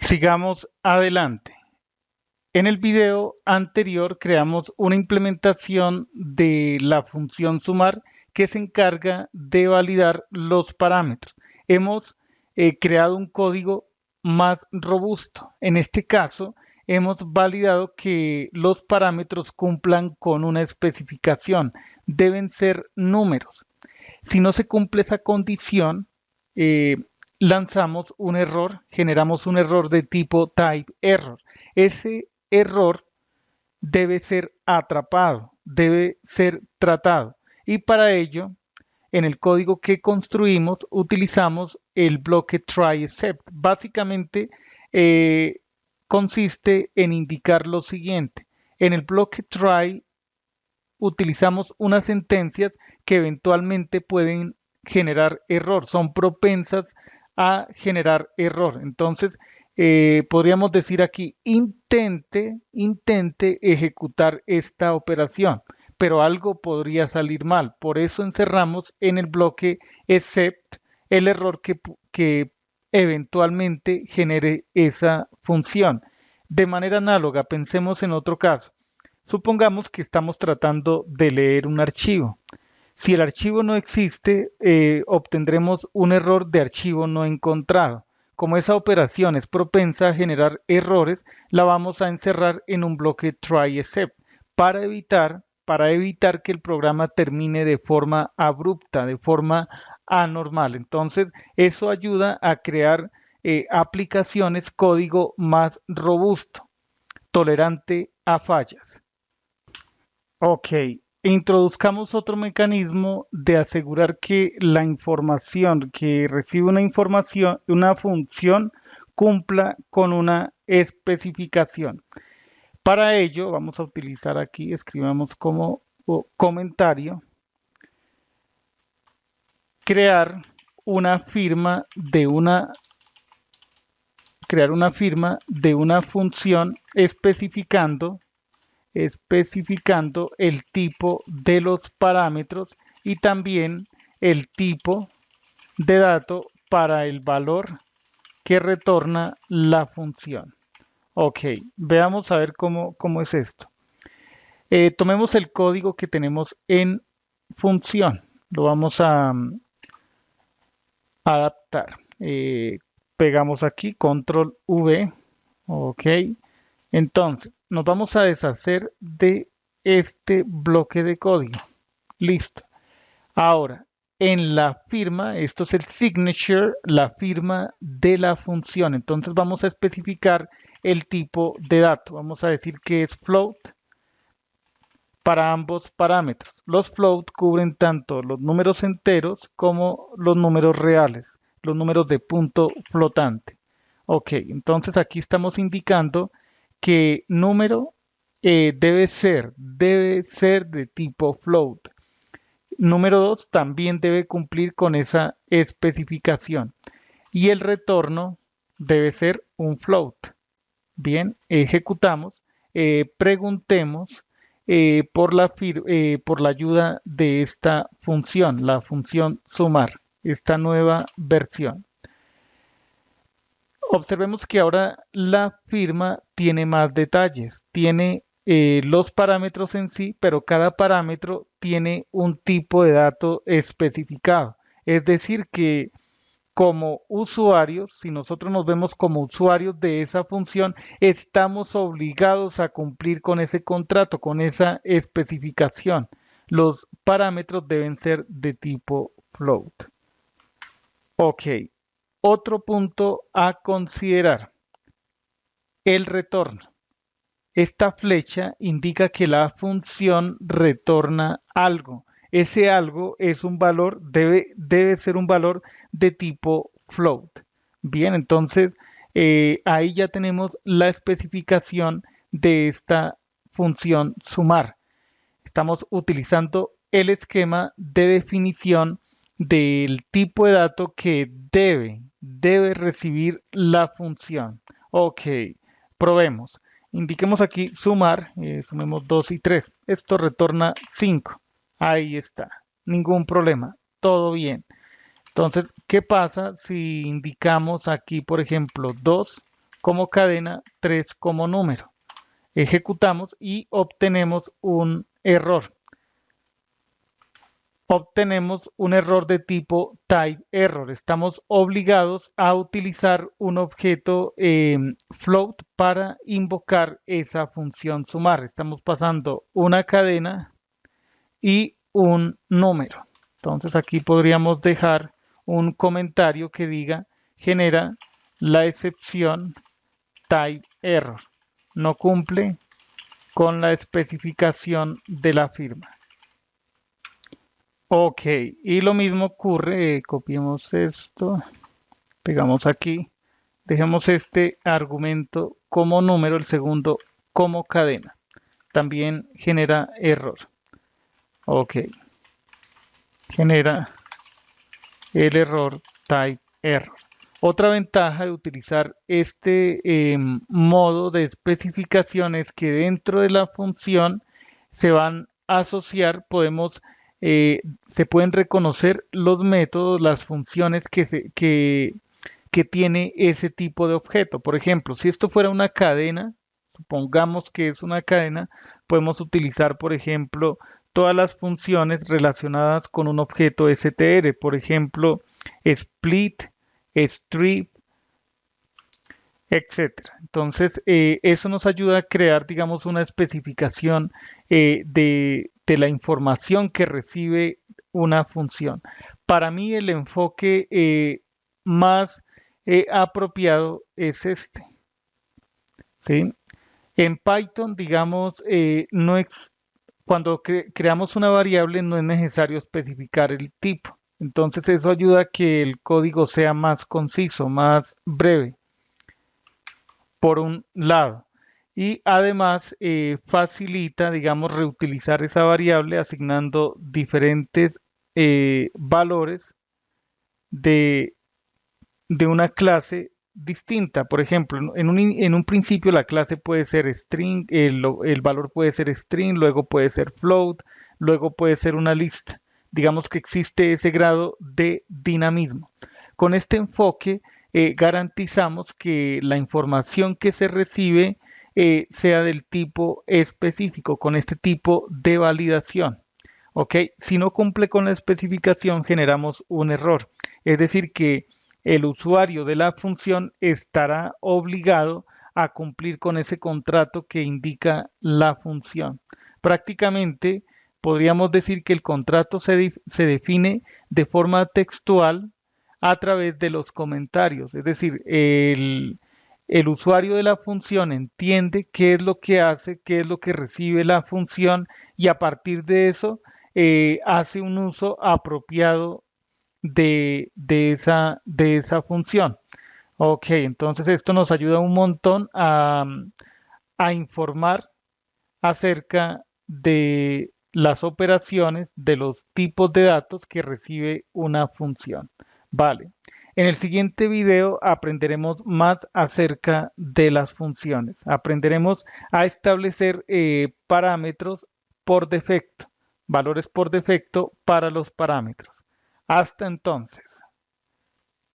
Sigamos adelante. En el video anterior creamos una implementación de la función sumar que se encarga de validar los parámetros. Hemos creado un código más robusto. En este caso, hemos validado que los parámetros cumplan con una especificación. Deben ser números. Si no se cumple esa condición, eh, lanzamos un error, generamos un error de tipo type error. Ese error debe ser atrapado, debe ser tratado. Y para ello, en el código que construimos, utilizamos el bloque try except. Básicamente, eh, consiste en indicar lo siguiente. En el bloque try utilizamos unas sentencias que eventualmente pueden generar error, son propensas a generar error. Entonces, podríamos decir aquí, intente ejecutar esta operación, pero algo podría salir mal. Por eso encerramos en el bloque except el error que eventualmente genere esa función. De manera análoga, pensemos en otro caso. Supongamos que estamos tratando de leer un archivo. Si el archivo no existe, obtendremos un error de archivo no encontrado. Como esa operación es propensa a generar errores, la vamos a encerrar en un bloque try except para evitar que el programa termine de forma abrupta, de forma anormal. Entonces, eso ayuda a crear aplicaciones, código más robusto, tolerante a fallas. Ok, introduzcamos otro mecanismo de asegurar que la información que recibe una función, cumpla con una especificación. Para ello, vamos a utilizar aquí, escribamos como comentario, crear una firma de una, crear una firma de una función especificando el tipo de los parámetros y también el tipo de dato para el valor que retorna la función. Ok, veamos a ver cómo es esto. Tomemos el código que tenemos en función. Lo vamos a adaptar. Pegamos aquí, control V. Ok, entonces, nos vamos a deshacer de este bloque de código. Listo. Ahora, en la firma, esto es el signature, la firma de la función. Entonces vamos a especificar el tipo de dato. Vamos a decir que es float para ambos parámetros. Los float cubren tanto los números enteros como los números reales, los números de punto flotante. Ok, entonces aquí estamos indicando que número debe ser de tipo float. Número 2 también debe cumplir con esa especificación. Y el retorno debe ser un float. Bien, ejecutamos. Preguntemos por la ayuda de esta función, la función sumar, esta nueva versión. Observemos que ahora la firma tiene más detalles, tiene los parámetros en sí, pero cada parámetro tiene un tipo de dato especificado. Es decir, que como usuarios, si nosotros nos vemos como usuarios de esa función, estamos obligados a cumplir con ese contrato, con esa especificación. Los parámetros deben ser de tipo float. Ok, otro punto a considerar, el retorno. Esta flecha indica que la función retorna algo. Ese algo es un valor, debe ser un valor de tipo float. Bien, entonces ahí ya tenemos la especificación de esta función sumar. Estamos utilizando el esquema de definición del tipo de dato que debe recibir la función. Ok, probemos. Indiquemos aquí sumar, sumemos 2 y 3. Esto retorna 5. Ahí está, ningún problema, todo bien. Entonces, ¿qué pasa si indicamos aquí, por ejemplo, 2 como cadena, 3 como número. Ejecutamos y obtenemos un error. Obtenemos un error de tipo type error. Estamos obligados a utilizar un objeto float para invocar esa función sumar. Estamos pasando una cadena y un número. Entonces aquí podríamos dejar un comentario que diga genera la excepción type error. No cumple con la especificación de la firma. Ok, y lo mismo ocurre, copiemos esto, pegamos aquí, dejemos este argumento como número, el segundo como cadena. También genera error. Ok, genera el error type error. Otra ventaja de utilizar este modo de especificación es que dentro de la función se van a asociar, se pueden reconocer los métodos, las funciones que tiene ese tipo de objeto. Por ejemplo, si esto fuera una cadena, supongamos que es una cadena, podemos utilizar, por ejemplo, todas las funciones relacionadas con un objeto str, por ejemplo, split, strip, etcétera. Entonces, eso nos ayuda a crear, digamos, una especificación de la información que recibe una función. Para mí, el enfoque más apropiado es este, ¿sí? En Python, digamos, cuando creamos una variable no es necesario especificar el tipo. Entonces, eso ayuda a que el código sea más conciso, más breve, por un lado. Y además facilita, digamos, reutilizar esa variable asignando diferentes valores de, de una clase distinta. Por ejemplo, en un principio la clase puede ser string, el valor puede ser string, luego puede ser float, luego puede ser una lista. Digamos que existe ese grado de dinamismo. Con este enfoque garantizamos que la información que se recibe sea del tipo específico, con este tipo de validación. ¿Ok? Si no cumple con la especificación, generamos un error. Es decir, que el usuario de la función estará obligado a cumplir con ese contrato que indica la función. Prácticamente podríamos decir que el contrato se define de forma textual a través de los comentarios. Es decir, el usuario de la función entiende qué es lo que hace, qué es lo que recibe la función y a partir de eso hace un uso apropiado de esa función. Ok, entonces esto nos ayuda un montón a informar acerca de las operaciones, de los tipos de datos que recibe una función. Vale. En el siguiente video aprenderemos más acerca de las funciones. Aprenderemos a establecer parámetros por defecto, valores por defecto para los parámetros. Hasta entonces.